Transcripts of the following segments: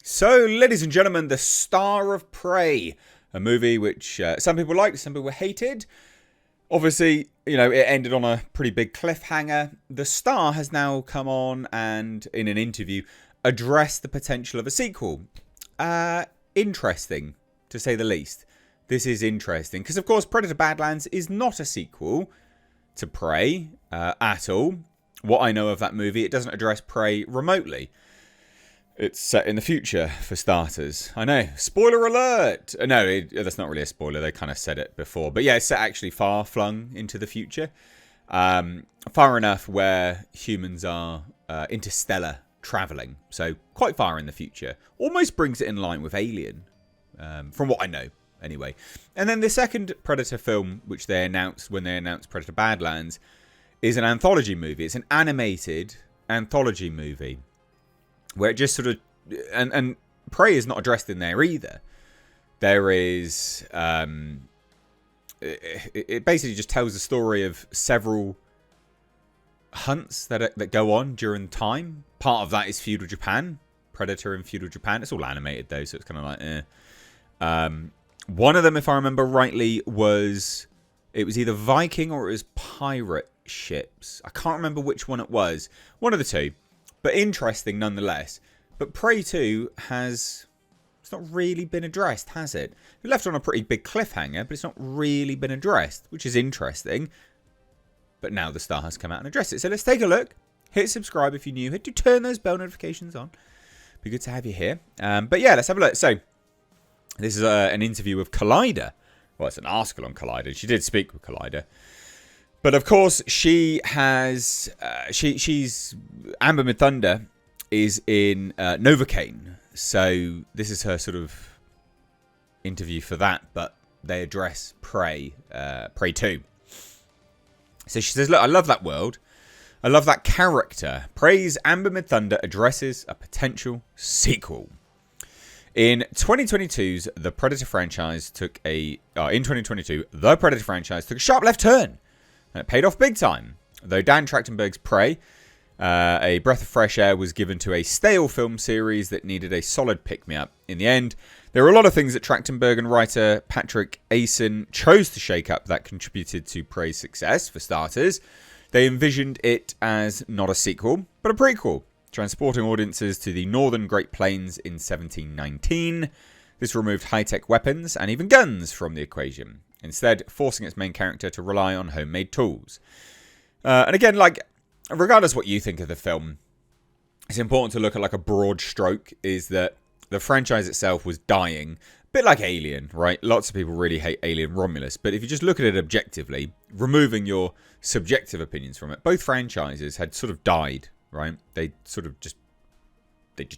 So, ladies and gentlemen, The Star of Prey, a movie which some people liked, some people hated. Obviously, it ended on a pretty big cliffhanger. The Star has now come on and, in an interview, addressed the potential of a sequel. Interesting, to say the least. This is interesting, because, of course, Predator Badlands is not a sequel to Prey at all. What I know of that movie, it doesn't address Prey remotely. It's set in the future, for starters. I know. Spoiler alert! No, that's not really a spoiler. They kind of said it before. But yeah, it's set actually far-flung into the future. Far enough where humans are interstellar travelling. So quite far in the future. Almost brings it in line with Alien. From what I know, anyway. And then the second Predator film, which they announced when they announced Predator Badlands, is an anthology movie. It's an animated anthology movie. Where it just sort of... And Prey is not addressed in there either. There is... It basically just tells the story of several hunts that go on during time. Part of that is feudal Japan. Predator in feudal Japan. It's all animated though, so it's kind of like... One of them, if I remember rightly, was... It was either Viking or it was pirate ships. I can't remember which one it was. One of the two. But interesting nonetheless. But Prey 2 has... It's not really been addressed, has it? It left on a pretty big cliffhanger, but it's not really been addressed, which is interesting. But now the Star has come out and addressed it. So let's take a look. Hit subscribe if you're new. Do turn those bell notifications on. Be good to have you here. But yeah, let's have a look. So, this is an interview with Collider. Well, it's an article on Collider. She did speak with Collider. But of course, she has... she's... Amber Midthunder is in Novocaine. So this is her sort of interview for that. But they address Prey. Prey 2. So she says, look, I love that world. I love that character. Prey's Amber Midthunder addresses a potential sequel. In 2022's The Predator franchise took a... in 2022, The Predator franchise took a sharp left turn. And it paid off big time. Though Dan Trachtenberg's Prey, a breath of fresh air was given to a stale film series that needed a solid pick-me-up. In the end, there were a lot of things that Trachtenberg and writer Patrick Aisen chose to shake up that contributed to Prey's success. For starters, they envisioned it as not a sequel, but a prequel, transporting audiences to the northern Great Plains in 1719. This removed high-tech weapons and even guns from the equation, instead forcing its main character to rely on homemade tools. And again, regardless what you think of the film, it's important to look at a broad stroke, is that the franchise itself was dying, a bit like Alien, right? Lots of people really hate Alien Romulus, but if you just look at it objectively, removing your subjective opinions from it, both franchises had sort of died, right? They just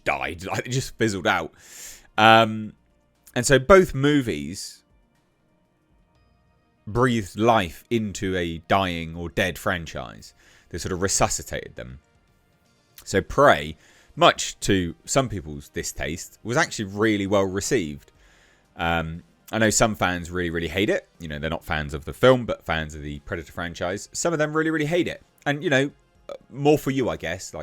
died, they just fizzled out. And so both movies breathed life into a dying or dead franchise. They sort of resuscitated them. So Prey, much to some people's distaste, was actually really well received. I know some fans really, really hate it. They're not fans of the film, but fans of the Predator franchise. Some of them really, really hate it. And, more for you, I guess.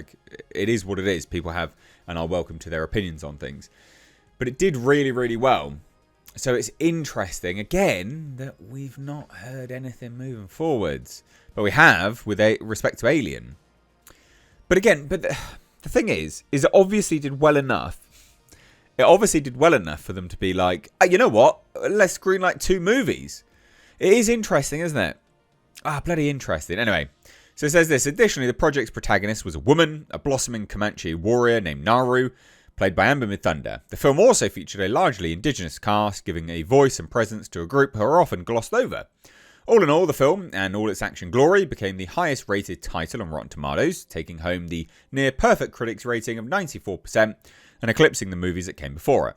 It is what it is. People have and are welcome to their opinions on things. But it did really, really well. So it's interesting, again, that we've not heard anything moving forwards. But we have with respect to Alien. But again, the thing is it obviously did well enough. It obviously did well enough for them to be like, oh, you know what? Let's greenlight 2 movies. It is interesting, isn't it? Bloody interesting. Anyway, so it says this. Additionally, the project's protagonist was a woman, a blossoming Comanche warrior named Naru, played by Amber Midthunder. The film also featured a largely indigenous cast, giving a voice and presence to a group who are often glossed over. All in all, the film, and all its action glory, became the highest rated title on Rotten Tomatoes, taking home the near-perfect critics rating of 94% and eclipsing the movies that came before it.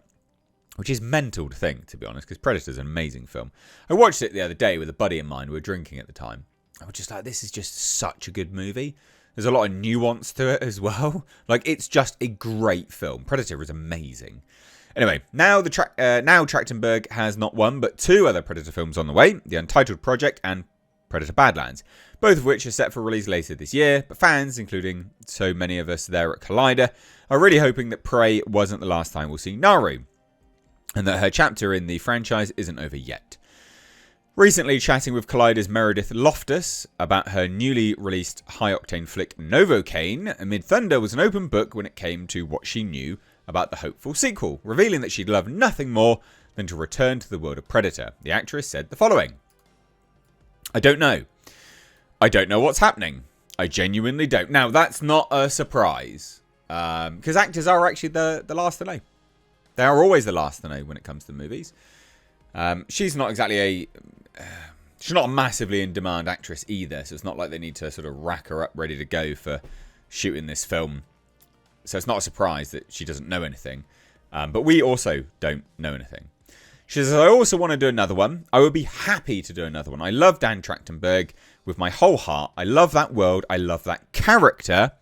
Which is mental to think, to be honest, because Predator's an amazing film. I watched it the other day with a buddy of mine. We were drinking at the time. I was just like, this is just such a good movie. There's a lot of nuance to it as well. It's just a great film. Predator is amazing. Anyway, now Trachtenberg has not one, but 2 other Predator films on the way. The Untitled Project and Predator Badlands, both of which are set for release later this year, but fans, including so many of us there at Collider, are really hoping that Prey wasn't the last time we'll see Naru, and that her chapter in the franchise isn't over yet. Recently chatting with Collider's Meredith Loftus about her newly released high-octane flick Novocaine, Midthunder was an open book when it came to what she knew about the hopeful sequel, revealing that she'd love nothing more than to return to the world of Predator. The actress said the following: "I don't know. I don't know what's happening. I genuinely don't." Now, that's not a surprise, because actors are actually the last to know. They are always the last to know when it comes to movies. She's not exactly she's not a massively in-demand actress either, so it's not like they need to sort of rack her up ready to go for shooting this film. So it's not a surprise that she doesn't know anything. But we also don't know anything. She says, "I also want to do another one. I would be happy to do another one. I love Dan Trachtenberg with my whole heart. I love that world. I love that character.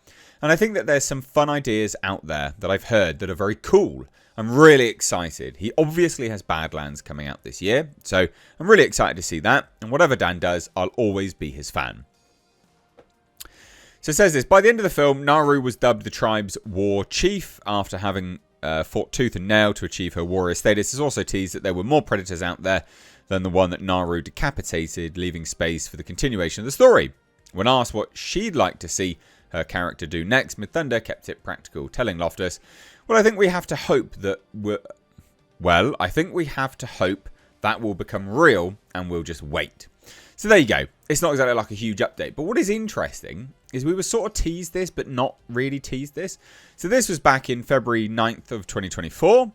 And I think that there's some fun ideas out there that I've heard that are very cool. I'm really excited. He obviously has Badlands coming out this year, so I'm really excited to see that. And whatever Dan does, I'll always be his fan." So it says this: "By the end of the film, Naru was dubbed the tribe's war chief after having fought tooth and nail to achieve her warrior status. It's also teased that there were more predators out there than the one that Naru decapitated, leaving space for the continuation of the story. When asked what she'd like to see her character do next, Midthunder kept it practical, telling Loftus, I think we have to hope that that will become real and we'll just wait." So there you go. It's not exactly like a huge update. But what is interesting is we were sort of teased this, but not really teased this. So this was back in February 9th of 2024. And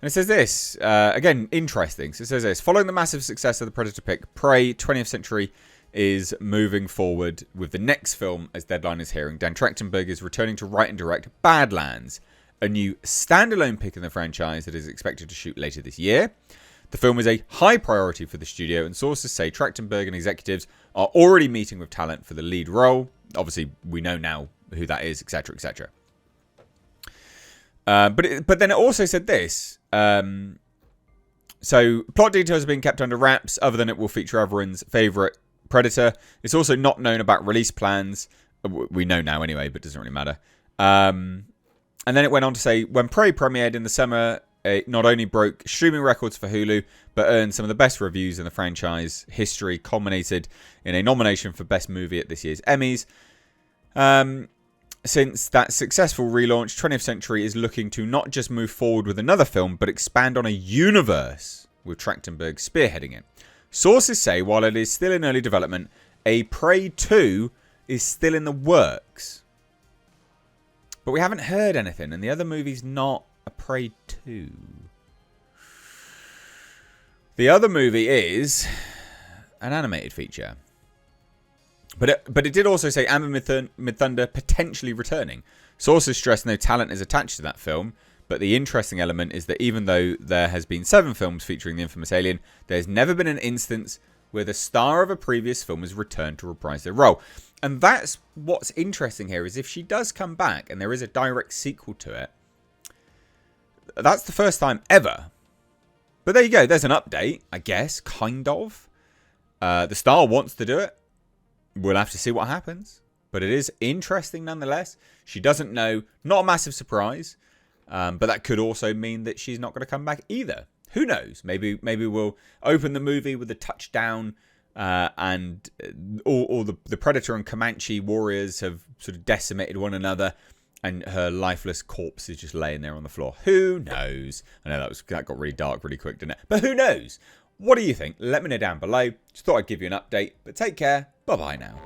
it says this, again, interesting. So it says this: "Following the massive success of the Predator pick, Prey 20th Century is moving forward with the next film as deadline is hearing. Dan Trachtenberg is returning to write and direct Badlands, a new standalone pick in the franchise that is expected to shoot later this year. The film is a high priority for the studio, and sources say Trachtenberg and executives are already meeting with talent for the lead role." Obviously, we know now who that is, etc., etc. But then it also said this. So, plot details are being kept under wraps, other than it will feature everyone's favourite Predator. It's also not known about release plans. We know now anyway, but it doesn't really matter. And then it went on to say, when Prey premiered in the summer, it not only broke streaming records for Hulu, but earned some of the best reviews in the franchise history, culminated in a nomination for Best Movie at this year's Emmys. Since that successful relaunch, 20th Century is looking to not just move forward with another film, but expand on a universe, with Trachtenberg spearheading it. Sources say, while it is still in early development, a Prey 2 is still in the works. But we haven't heard anything, and the other movie's not a Prey 2. The other movie is an animated feature. But it did also say Amber Midthunder potentially returning. Sources stress no talent is attached to that film, but the interesting element is that even though there has been 7 films featuring the infamous alien, there's never been an instance where the star of a previous film has returned to reprise their role. And that's what's interesting here, is if she does come back and there is a direct sequel to it, that's the first time ever. But there you go. There's an update, I guess, kind of. The star wants to do it. We'll have to see what happens. But it is interesting nonetheless. She doesn't know. Not a massive surprise. But that could also mean that she's not going to come back either. Who knows? Maybe we'll open the movie with a touchdown and all the Predator and Comanche warriors have sort of decimated one another, and her lifeless corpse is just laying there on the floor. Who knows? I know that got really dark really quick, didn't it? But who knows? What do you think? Let me know down below. Just thought I'd give you an update. But take care. Bye-bye now.